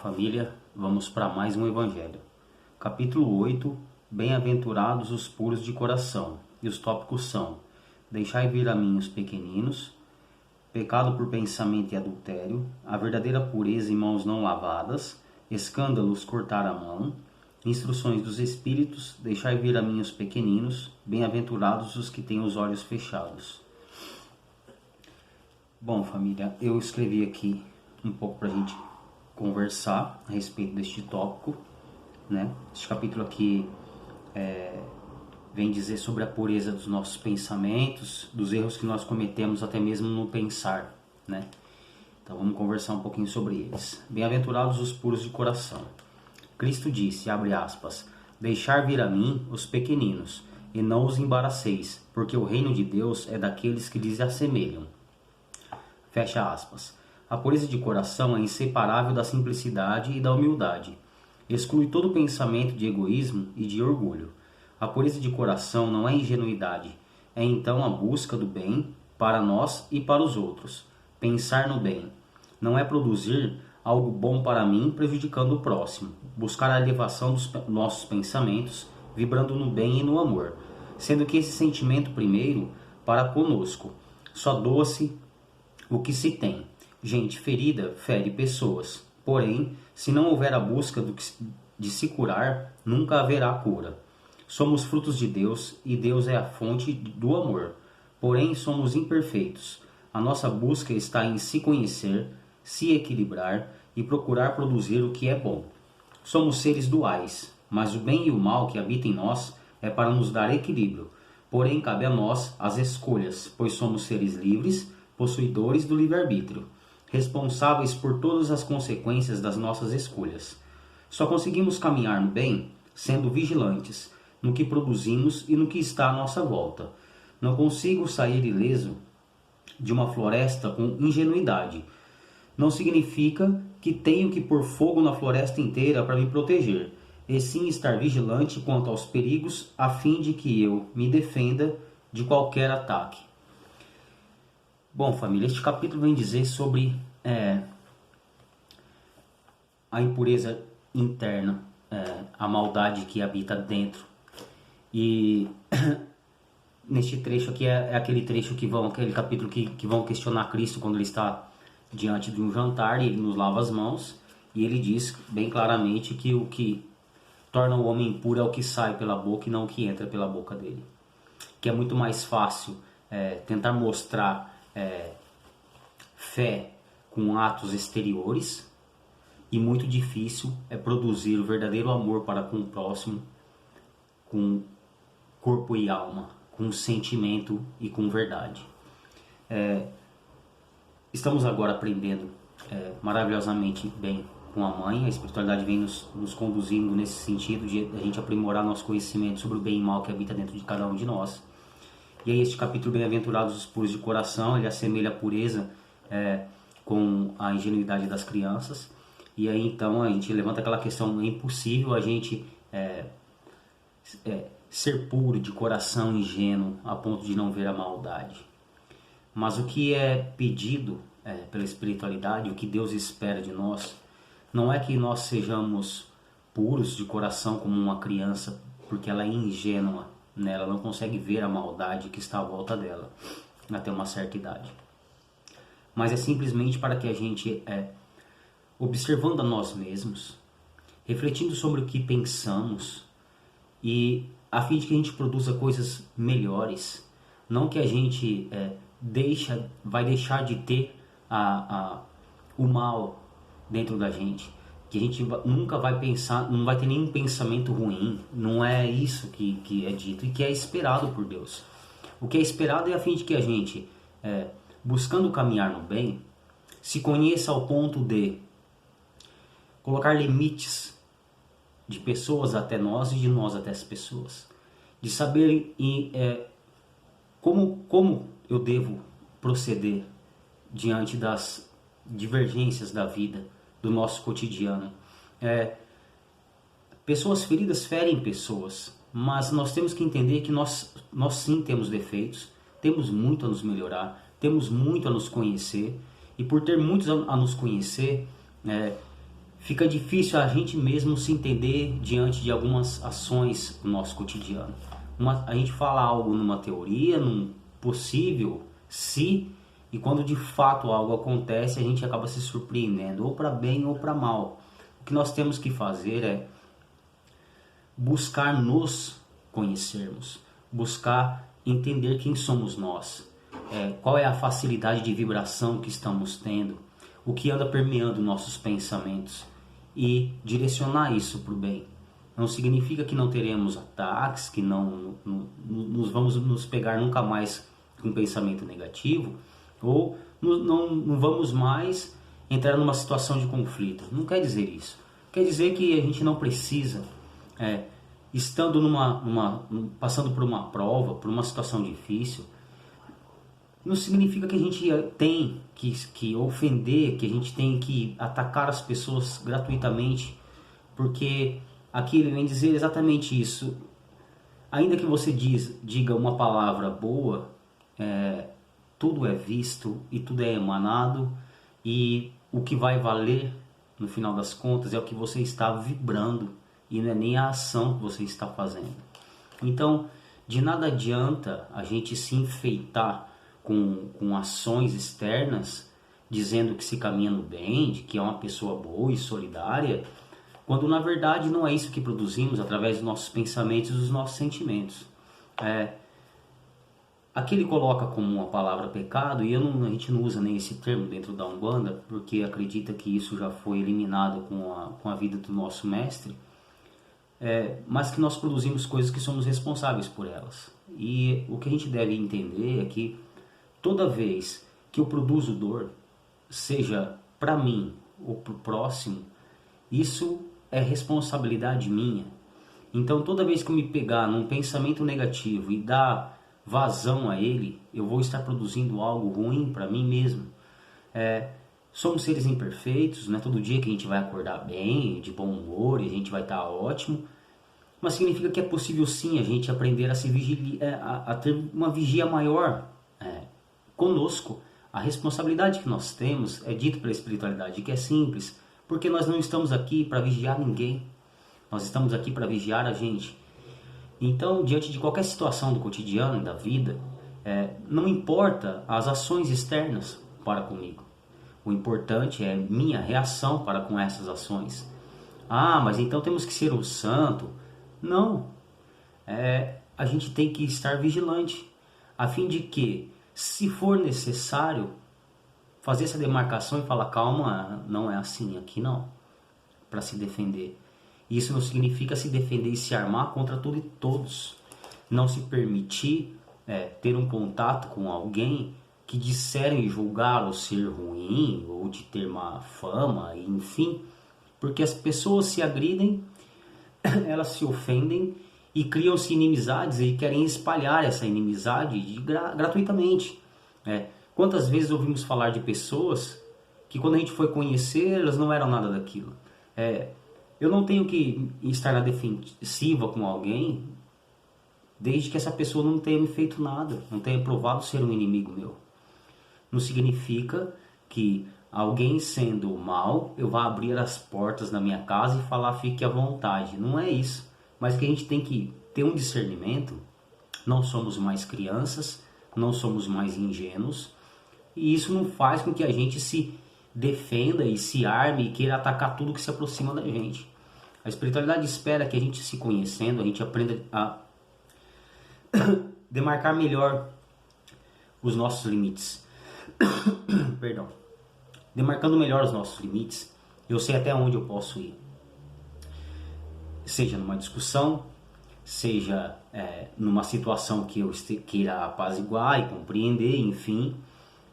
família, vamos para mais um Evangelho. Capítulo 8, Bem-aventurados os puros de coração. E os tópicos são: deixai vir a mim os pequeninos, pecado por pensamento e adultério, a verdadeira pureza e mãos não lavadas, escândalos, cortar a mão, instruções dos Espíritos, deixai vir a mim os pequeninos, bem-aventurados os que têm os olhos fechados. Bom, família, eu escrevi aqui um pouco para a gente conversar a respeito deste tópico, né? Este capítulo aqui vem dizer sobre a pureza dos nossos pensamentos, dos erros que nós cometemos até mesmo no pensar, né? Então vamos conversar um pouquinho sobre eles. Bem-aventurados os puros de coração. Cristo disse, abre aspas, deixar vir a mim os pequeninos, e não os embaraceis, porque o reino de Deus é daqueles que lhes assemelham. Fecha aspas. A pureza de coração é inseparável da simplicidade e da humildade. Exclui todo pensamento de egoísmo e de orgulho. A pureza de coração não é ingenuidade, é então a busca do bem para nós e para os outros. Pensar no bem não é produzir algo bom para mim prejudicando o próximo. Buscar a elevação dos nossos pensamentos, vibrando no bem e no amor, sendo que esse sentimento primeiro para conosco. Só doa-se o que se tem. Gente ferida fere pessoas. Porém, se não houver a busca de se curar, nunca haverá cura. Somos frutos de Deus e Deus é a fonte do amor. Porém, somos imperfeitos. A nossa busca está em se conhecer, se equilibrar e procurar produzir o que é bom. Somos seres duais, mas o bem e o mal que habita em nós é para nos dar equilíbrio. Porém, cabe a nós as escolhas, pois somos seres livres, possuidores do livre-arbítrio, responsáveis por todas as consequências das nossas escolhas. Só conseguimos caminhar no bem sendo vigilantes no que produzimos e no que está à nossa volta. Não consigo sair ileso de uma floresta com ingenuidade. Não significa que tenho que pôr fogo na floresta inteira para me proteger, e sim estar vigilante quanto aos perigos a fim de que eu me defenda de qualquer ataque. Bom, família, este capítulo vem dizer sobre a impureza interna, a maldade que habita dentro. E neste trecho aqui é aquele trecho aquele capítulo que vão questionar Cristo quando ele está diante de um jantar e ele nos lava as mãos. E ele diz bem claramente que o que torna o homem impuro é o que sai pela boca e não o que entra pela boca dele. Que é muito mais fácil tentar mostrar fé com atos exteriores e muito difícil é produzir o verdadeiro amor para com o próximo com corpo e alma, com sentimento e com verdade. Estamos agora aprendendo maravilhosamente bem com a mãe. A espiritualidade vem nos conduzindo nesse sentido de a gente aprimorar nosso conhecimento sobre o bem e mal que habita dentro de cada um de nós. E aí este capítulo, Bem-aventurados os puros de coração, ele assemelha a pureza com a ingenuidade das crianças. E aí então a gente levanta aquela questão: é impossível a gente ser puro de coração, ingênuo, a ponto de não ver a maldade. Mas o que é pedido pela espiritualidade, o que Deus espera de nós, não é que nós sejamos puros de coração como uma criança, porque ela é ingênua, né? Ela não consegue ver a maldade que está à volta dela até uma certa idade. Mas é simplesmente para que a gente, observando a nós mesmos, refletindo sobre o que pensamos, e a fim de que a gente produza coisas melhores, não que a gente vai deixar de ter o mal dentro da gente, que a gente nunca vai pensar, não vai ter nenhum pensamento ruim. Não é isso que é dito e que é esperado por Deus. O que é esperado é a fim de que a gente, buscando caminhar no bem, se conheça ao ponto de colocar limites de pessoas até nós e de nós até as pessoas, de saber como eu devo proceder diante das divergências da vida, do nosso cotidiano. Pessoas feridas ferem pessoas, mas nós temos que entender que nós sim temos defeitos, temos muito a nos melhorar, temos muito a nos conhecer, e por ter muitos a nos conhecer, fica difícil a gente mesmo se entender diante de algumas ações do nosso cotidiano. A gente fala algo numa teoria, num possível se, e quando de fato algo acontece, a gente acaba se surpreendendo, ou para bem ou para mal. O que nós temos que fazer é buscar nos conhecermos, buscar entender quem somos nós, qual é a facilidade de vibração que estamos tendo, o que anda permeando nossos pensamentos e direcionar isso para o bem. Não significa que não teremos ataques, que não nos vamos nos pegar nunca mais com um pensamento negativo, ou não vamos mais entrar numa situação de conflito. Não quer dizer isso. Quer dizer que a gente não precisa, estando passando por uma prova, por uma situação difícil, não significa que a gente tem que ofender, que a gente tem que atacar as pessoas gratuitamente, porque aqui ele vem dizer exatamente isso. Ainda que você diga uma palavra boa, tudo é visto e tudo é emanado, e o que vai valer no final das contas é o que você está vibrando, e não é nem a ação que você está fazendo. Então, de nada adianta a gente se enfeitar com ações externas, dizendo que se caminha no bem, de que é uma pessoa boa e solidária, quando na verdade não é isso que produzimos através dos nossos pensamentos e dos nossos sentimentos. Aqui ele coloca como uma palavra pecado, e a gente não usa nem esse termo dentro da Umbanda, porque acredita que isso já foi eliminado com a vida do nosso mestre, mas que nós produzimos coisas que somos responsáveis por elas. E o que a gente deve entender é que toda vez que eu produzo dor, seja para mim ou para o próximo, isso é responsabilidade minha. Então toda vez que eu me pegar num pensamento negativo e dar vazão a ele, eu vou estar produzindo algo ruim para mim mesmo. Somos seres imperfeitos, não é todo dia que a gente vai acordar bem, de bom humor, e a gente vai estar ótimo, mas significa que é possível sim a gente aprender a se vigiar, a ter uma vigia maior conosco. A responsabilidade que nós temos é dito pela espiritualidade, que é simples, porque nós não estamos aqui para vigiar ninguém, nós estamos aqui para vigiar a gente. Então, diante de qualquer situação do cotidiano e da vida, não importa as ações externas para comigo. O importante é minha reação para com essas ações. Mas então temos que ser um santo. Não. A gente tem que estar vigilante, a fim de que, se for necessário, fazer essa demarcação e falar, calma, não é assim, aqui não, para se defender. Isso não significa se defender e se armar contra tudo e todos. Não se permitir ter um contato com alguém que disserem julgar o ser ruim ou de ter má fama, enfim, porque as pessoas se agridem, elas se ofendem e criam-se inimizades e querem espalhar essa inimizade gratuitamente. Quantas vezes ouvimos falar de pessoas que quando a gente foi conhecer, elas não eram nada daquilo. Eu não tenho que estar na defensiva com alguém desde que essa pessoa não tenha me feito nada, não tenha provado ser um inimigo meu. Não significa que alguém sendo mal, eu vá abrir as portas da minha casa e falar fique à vontade. Não é isso. Mas que a gente tem que ter um discernimento. Não somos mais crianças, não somos mais ingênuos. E isso não faz com que a gente se defenda e se arme e queira atacar tudo que se aproxima da gente. A espiritualidade espera que a gente, se conhecendo, a gente aprenda a demarcar melhor os nossos limites. Perdão. Demarcando melhor os nossos limites, eu sei até onde eu posso ir. Seja numa discussão, seja numa situação que eu queira apaziguar e compreender, enfim,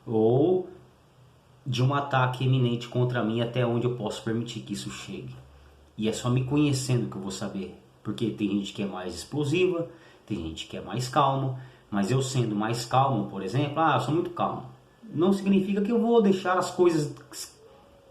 ou de um ataque iminente contra mim, até onde eu posso permitir que isso chegue. E é só me conhecendo que eu vou saber, porque tem gente que é mais explosiva, tem gente que é mais calma, mas eu sendo mais calmo, por exemplo, eu sou muito calmo, não significa que eu vou deixar as coisas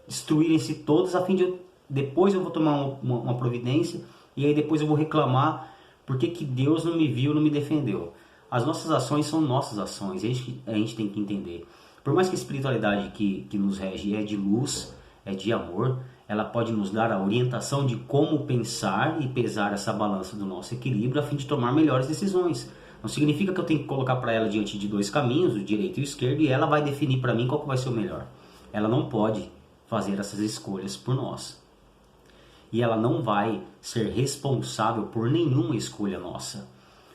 destruírem-se todas, a fim de depois eu vou tomar uma providência, e aí depois eu vou reclamar porque que Deus não me viu, não me defendeu. As nossas ações são nossas ações, a gente tem que entender. Por mais que a espiritualidade que nos rege é de luz, é de amor, ela pode nos dar a orientação de como pensar e pesar essa balança do nosso equilíbrio a fim de tomar melhores decisões. Não significa que eu tenho que colocar para ela diante de dois caminhos, o direito e o esquerdo, e ela vai definir para mim qual que vai ser o melhor. Ela não pode fazer essas escolhas por nós. E ela não vai ser responsável por nenhuma escolha nossa.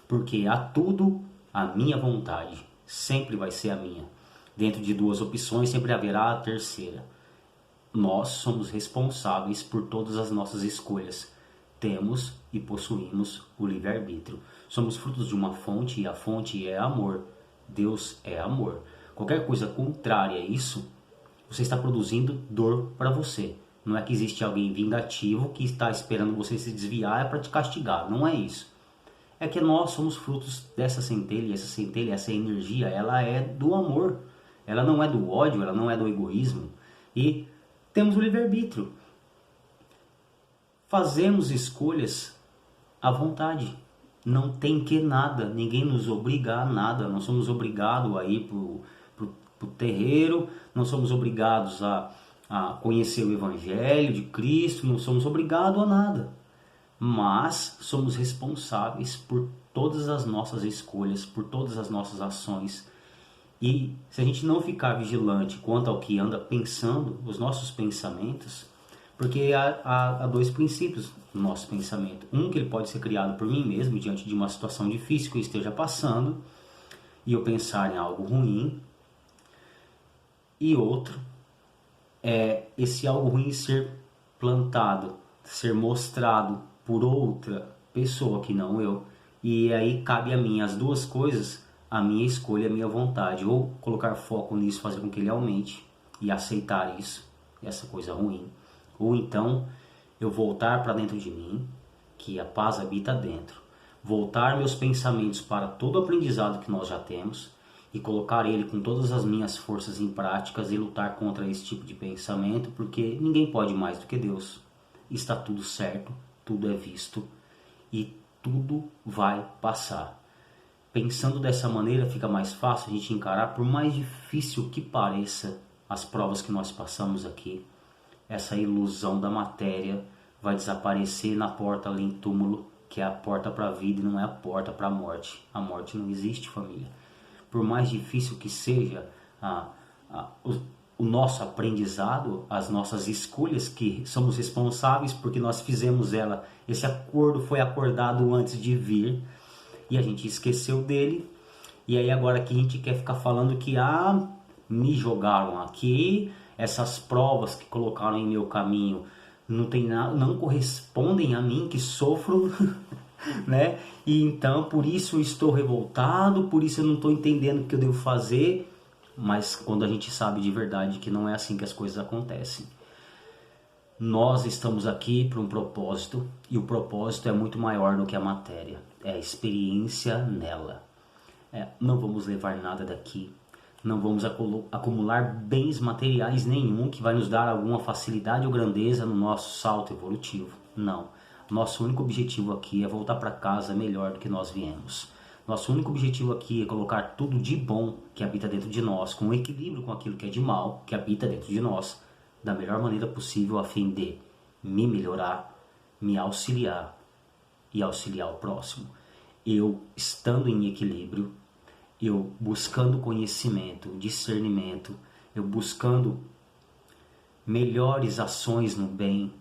Porque a tudo a minha vontade, sempre vai ser a minha. Dentro de duas opções sempre haverá a terceira. Nós somos responsáveis por todas as nossas escolhas. Temos e possuímos o livre-arbítrio. Somos frutos de uma fonte e a fonte é amor. Deus é amor. Qualquer coisa contrária a isso, você está produzindo dor para você. Não é que existe alguém vingativo que está esperando você se desviar para te castigar. Não é isso. É que nós somos frutos dessa centelha, essa energia, ela é do amor. Ela não é do ódio, ela não é do egoísmo. E temos o livre-arbítrio. Fazemos escolhas à vontade. Não tem que nada, ninguém nos obriga a nada. Não somos obrigados a ir pro terreiro, não somos obrigados a conhecer o Evangelho de Cristo, não somos obrigados a nada. Mas somos responsáveis por todas as nossas escolhas, por todas as nossas ações. E se a gente não ficar vigilante quanto ao que anda pensando, os nossos pensamentos, porque há dois princípios no nosso pensamento. Um, que ele pode ser criado por mim mesmo, diante de uma situação difícil que eu esteja passando, e eu pensar em algo ruim. E outro, é esse algo ruim ser plantado, ser mostrado por outra pessoa que não eu. E aí cabe a mim as duas coisas, a minha escolha, a minha vontade, ou colocar foco nisso, fazer com que ele aumente e aceitar isso, essa coisa ruim, ou então eu voltar para dentro de mim, que a paz habita dentro, voltar meus pensamentos para todo o aprendizado que nós já temos e colocar ele com todas as minhas forças em práticas e lutar contra esse tipo de pensamento, porque ninguém pode mais do que Deus. Está tudo certo, tudo é visto e tudo vai passar. Pensando dessa maneira fica mais fácil a gente encarar, por mais difícil que pareça as provas que nós passamos aqui. Essa ilusão da matéria vai desaparecer na porta ali em túmulo, que é a porta para a vida e não é a porta para a morte. A morte não existe, família. Por mais difícil que seja o nosso aprendizado, as nossas escolhas, que somos responsáveis porque nós fizemos ela. Esse acordo foi acordado antes de vir e a gente esqueceu dele. E aí agora que a gente quer ficar falando que me jogaram aqui, essas provas que colocaram em meu caminho não correspondem a mim, que sofro, né? E então por isso eu estou revoltado, por isso eu não estou entendendo o que eu devo fazer. Mas quando a gente sabe de verdade que não é assim que as coisas acontecem. Nós estamos aqui por um propósito, e o propósito é muito maior do que a matéria, é a experiência nela. Não vamos levar nada daqui, não vamos acumular bens materiais nenhum que vai nos dar alguma facilidade ou grandeza no nosso salto evolutivo. Não, nosso único objetivo aqui é voltar para casa melhor do que nós viemos. Nosso único objetivo aqui é colocar tudo de bom que habita dentro de nós, com equilíbrio com aquilo que é de mal, que habita dentro de nós, da melhor maneira possível, a fim de me melhorar, me auxiliar e auxiliar o próximo. Eu estando em equilíbrio, eu buscando conhecimento, discernimento, eu buscando melhores ações no bem,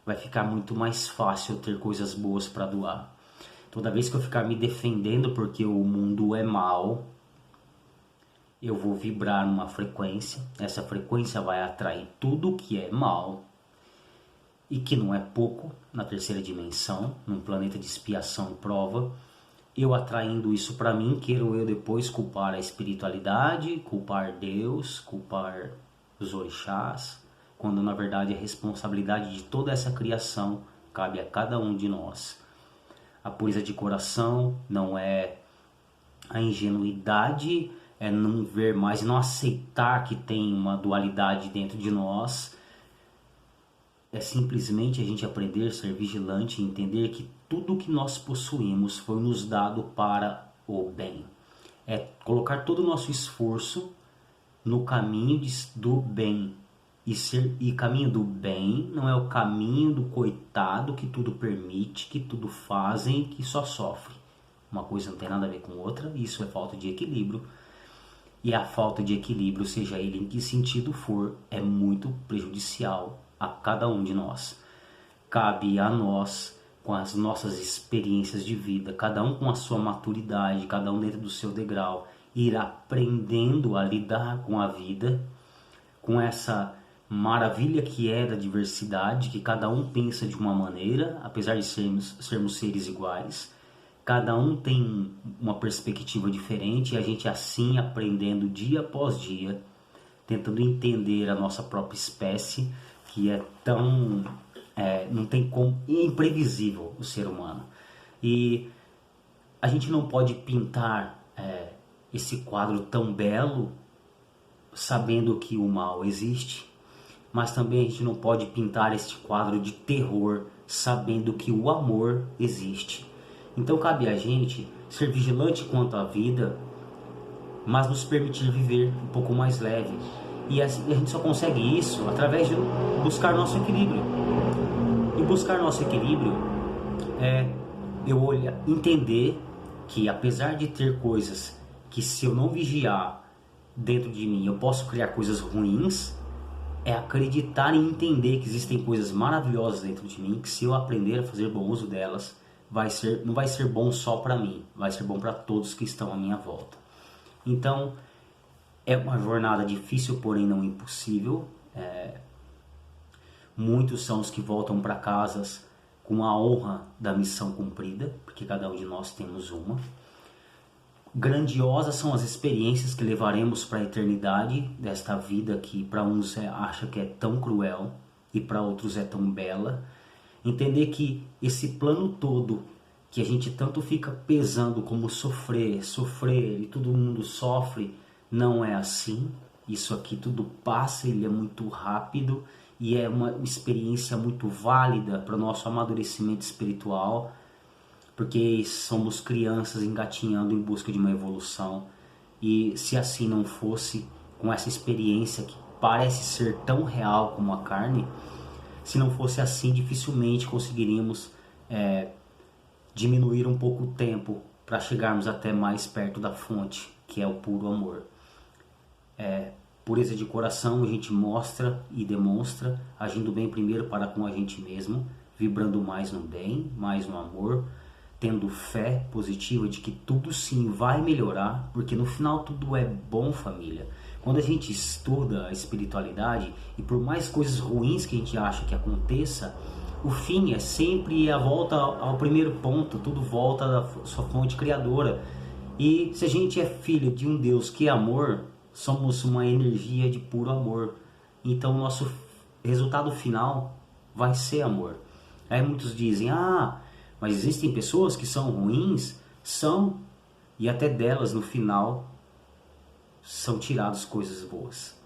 vai ficar muito mais fácil eu ter coisas boas para doar. Toda vez que eu ficar me defendendo porque o mundo é mal, eu vou vibrar numa frequência. Essa frequência vai atrair tudo que é mal e que não é pouco na terceira dimensão, num planeta de expiação e prova. Eu atraindo isso para mim, quero eu depois culpar a espiritualidade, culpar Deus, culpar os orixás, quando na verdade a responsabilidade de toda essa criação cabe a cada um de nós. A pureza de coração não é a ingenuidade, é não ver mais e não aceitar que tem uma dualidade dentro de nós. É simplesmente a gente aprender a ser vigilante e entender que tudo que nós possuímos foi nos dado para o bem. É colocar todo o nosso esforço no caminho do bem E caminho do bem não é o caminho do coitado que tudo permite, que tudo fazem, que só sofre. Uma coisa não tem nada a ver com outra, isso é falta de equilíbrio. E a falta de equilíbrio, seja ele em que sentido for, é muito prejudicial a cada um de nós. Cabe a nós, com as nossas experiências de vida, cada um com a sua maturidade, cada um dentro do seu degrau, ir aprendendo a lidar com a vida, com essa maravilha que é da diversidade, que cada um pensa de uma maneira, apesar de sermos seres iguais. Cada um tem uma perspectiva diferente e a gente assim aprendendo dia após dia, tentando entender a nossa própria espécie, que é tão... não tem como... É imprevisível o ser humano. E a gente não pode pintar esse quadro tão belo sabendo que o mal existe, mas também a gente não pode pintar este quadro de terror sabendo que o amor existe. Então cabe a gente ser vigilante quanto à vida, mas nos permitir viver um pouco mais leve. E a gente só consegue isso através de buscar nosso equilíbrio. E buscar nosso equilíbrio é entender que apesar de ter coisas que se eu não vigiar dentro de mim eu posso criar coisas ruins, é acreditar e entender que existem coisas maravilhosas dentro de mim, que se eu aprender a fazer bom uso delas, não vai ser bom só para mim, vai ser bom para todos que estão à minha volta. Então, é uma jornada difícil, porém não impossível. Muitos são os que voltam para casas com a honra da missão cumprida, porque cada um de nós temos uma. Grandiosas são as experiências que levaremos para a eternidade desta vida que para uns acha que é tão cruel e para outros é tão bela. Entender que esse plano todo que a gente tanto fica pesando como sofrer e todo mundo sofre, não é assim. Isso aqui tudo passa, ele é muito rápido e é uma experiência muito válida para o nosso amadurecimento espiritual, porque somos crianças engatinhando em busca de uma evolução. E se assim não fosse, com essa experiência que parece ser tão real como a carne, se não fosse assim, dificilmente conseguiríamos diminuir um pouco o tempo para chegarmos até mais perto da fonte, que é o puro amor. Pureza de coração a gente mostra e demonstra, agindo bem primeiro para com a gente mesmo, vibrando mais no bem, mais no amor, tendo fé positiva de que tudo sim vai melhorar, porque no final tudo é bom, família. Quando a gente estuda a espiritualidade, e por mais coisas ruins que a gente acha que aconteça, o fim é sempre a volta ao primeiro ponto, tudo volta da sua fonte criadora. E se a gente é filho de um Deus que é amor, somos uma energia de puro amor. Então o nosso resultado final vai ser amor. Aí muitos dizem, mas existem pessoas que são ruins? São, e até delas no final são tiradas coisas boas.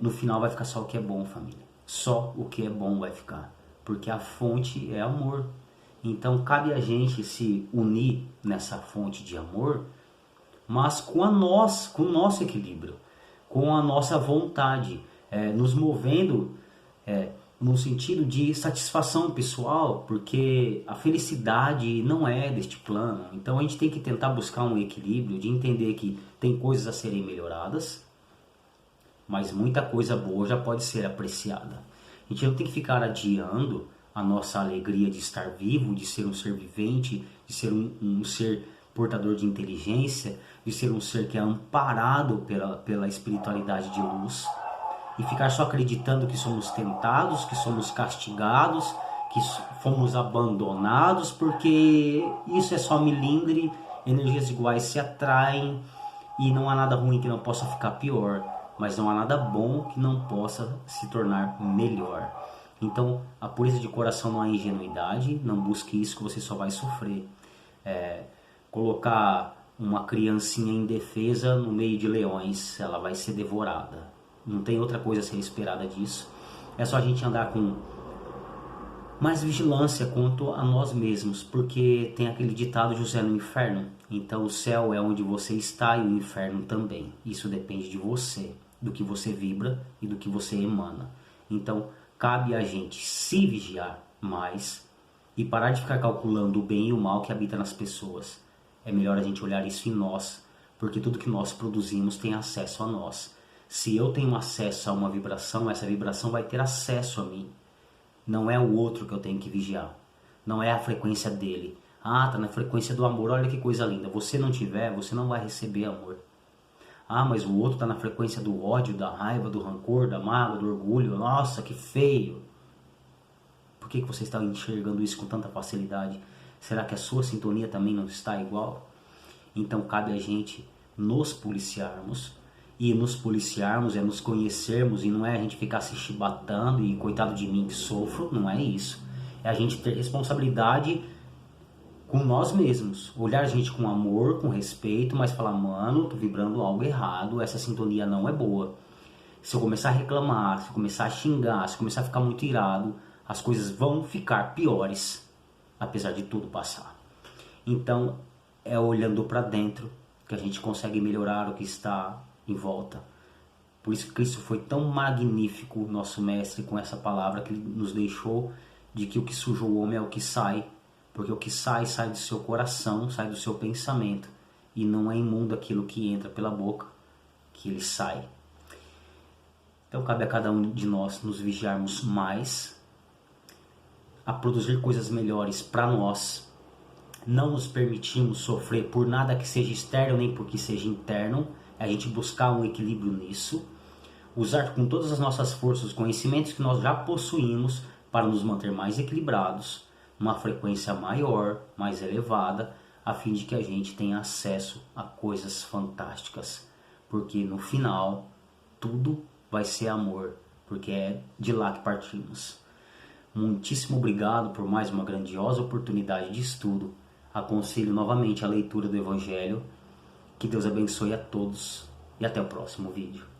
No final vai ficar só o que é bom, família. Só o que é bom vai ficar, porque a fonte é amor. Então cabe a gente se unir nessa fonte de amor, mas com o nosso equilíbrio, com a nossa vontade, nos movendo no sentido de satisfação pessoal, porque a felicidade não é deste plano. Então a gente tem que tentar buscar um equilíbrio, de entender que tem coisas a serem melhoradas, mas muita coisa boa já pode ser apreciada. A gente não tem que ficar adiando a nossa alegria de estar vivo, de ser um ser vivente, de ser um ser portador de inteligência, de ser um ser que é amparado pela espiritualidade de luz, e ficar só acreditando que somos tentados, que somos castigados, que fomos abandonados, porque isso é só milindre, energias iguais se atraem e não há nada ruim que não possa ficar pior, mas não há nada bom que não possa se tornar melhor. Então, a pureza de coração não é ingenuidade, não busque isso que você só vai sofrer. Colocar uma criancinha indefesa no meio de leões, ela vai ser devorada. Não tem outra coisa a ser esperada disso. É só a gente andar com mais vigilância quanto a nós mesmos, porque tem aquele ditado José no inferno. Então o céu é onde você está e o inferno também. Isso depende de você. do que você vibra e do que você emana. Então, cabe a gente se vigiar mais e parar de ficar calculando o bem e o mal que habita nas pessoas. É melhor a gente olhar isso em nós, porque tudo que nós produzimos tem acesso a nós. Se eu tenho acesso a uma vibração, essa vibração vai ter acesso a mim. Não é o outro que eu tenho que vigiar. Não é a frequência dele. Ah, tá na frequência do amor, olha que coisa linda. Você não tiver, você não vai receber amor. Ah, mas o outro tá na frequência do ódio, da raiva, do rancor, da mágoa, do orgulho. Nossa, que feio. Por que você está enxergando isso com tanta facilidade? Será que a sua sintonia também não está igual? Então cabe a gente nos policiarmos. E nos policiarmos é nos conhecermos e não é a gente ficar se chibatando e coitado de mim que sofro, não é isso. É a gente ter responsabilidade com nós mesmos. Olhar a gente com amor, com respeito, mas falar, mano, tô vibrando algo errado, essa sintonia não é boa. Se eu começar a reclamar, se eu começar a xingar, se eu começar a ficar muito irado, as coisas vão ficar piores, apesar de tudo passar. Então, é olhando para dentro que a gente consegue melhorar o que está em volta. Por isso que Cristo foi tão magnífico, nosso mestre, com essa palavra que ele nos deixou, de que o que suja o homem é o que sai, porque o que sai, sai do seu coração, sai do seu pensamento, e não é imundo aquilo que entra pela boca, que ele sai. Então cabe a cada um de nós nos vigiarmos mais, a produzir coisas melhores para nós, não nos permitirmos sofrer por nada que seja externo nem por que seja interno, a gente buscar um equilíbrio nisso, usar com todas as nossas forças os conhecimentos que nós já possuímos para nos manter mais equilibrados, uma frequência maior, mais elevada, a fim de que a gente tenha acesso a coisas fantásticas, porque no final tudo vai ser amor, porque é de lá que partimos. Muitíssimo obrigado por mais uma grandiosa oportunidade de estudo. Aconselho novamente a leitura do Evangelho. Que Deus abençoe a todos e até o próximo vídeo.